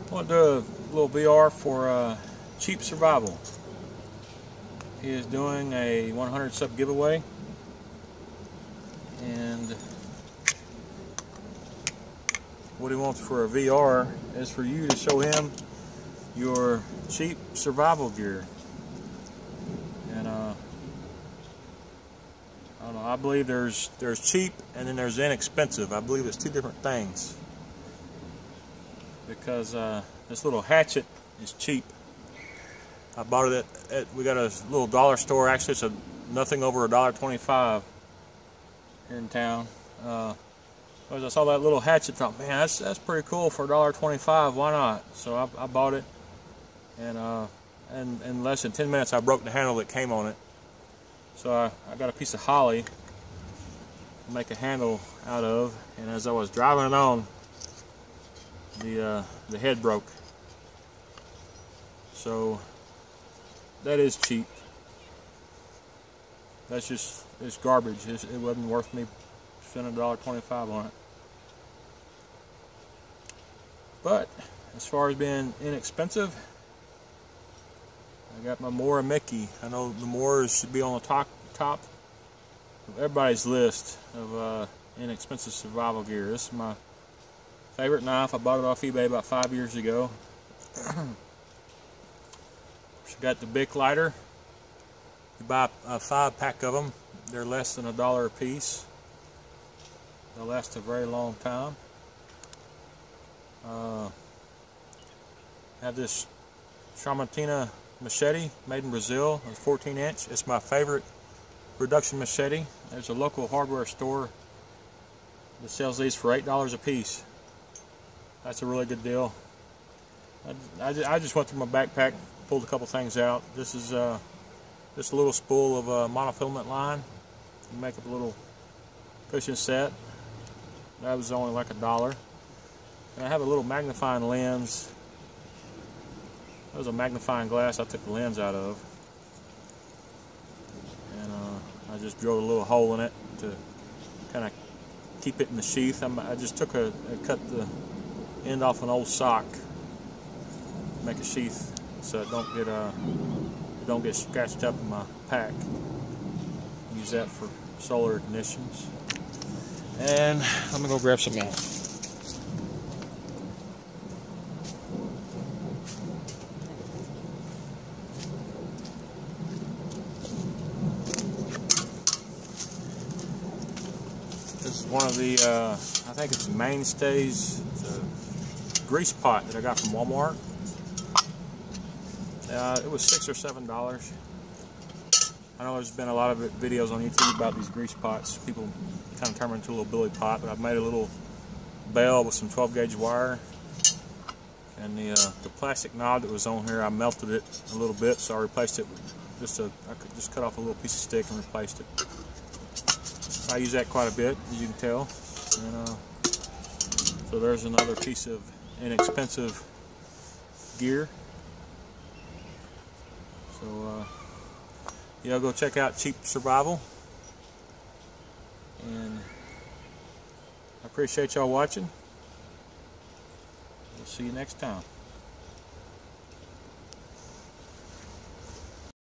I want to do a little VR for Cheap Survival. He is doing a 100 sub giveaway, and what he wants for a VR is for you to show him your cheap survival gear. And I don't know, I believe there's cheap and then there's inexpensive. I believe it's two different things, because this little hatchet is cheap. I bought it at we got a little dollar store. Actually, it's nothing over $1.25 here in town. As I saw that little hatchet, thought, man, that's pretty cool for $1.25. Why not? So I bought it, and in less than 10 minutes, I broke the handle that came on it. So I got a piece of holly to make a handle out of, and as I was driving it on, the head broke. So that is cheap. That's just, it's garbage. It wasn't worth me spending $1.25 on it. But as far as being inexpensive, I got my Mora Mickey. I know the Moras should be on the top of everybody's list of inexpensive survival gear. This is my favorite knife. I bought it off eBay about 5 years ago. She got the Bic lighter. You buy a 5-pack of them. They're less than $1 a piece. They'll last a very long time. Have this Tramontina machete made in Brazil. It's 14-inch. It's my favorite reduction machete. There's a local hardware store that sells these for $8 a piece. That's a really good deal. I just went through my backpack, pulled a couple things out. This is just a little spool of monofilament line. You make up a little cushion set. That was only like $1. And I have a little magnifying lens. That was a magnifying glass I took the lens out of. And I just drilled a little hole in it to kind of keep it in the sheath. I just I cut the end off an old sock, make a sheath so it don't get scratched up in my pack. Use that for solar ignitions. And I'm gonna go grab some out. This is one of the I think it's Mainstays. It's a grease pot that I got from Walmart. It was $6 or $7. I know there's been a lot of videos on YouTube about these grease pots. People kind of turn them into a little billy pot, but I've made a little bell with some 12-gauge wire. And the plastic knob that was on here, I melted it a little bit, so I replaced it with I could just cut off a little piece of stick and replaced it. I use that quite a bit, as you can tell. And, so there's another piece of inexpensive gear. So yeah, go check out Cheap Survival, and I appreciate y'all watching. We'll see you next time.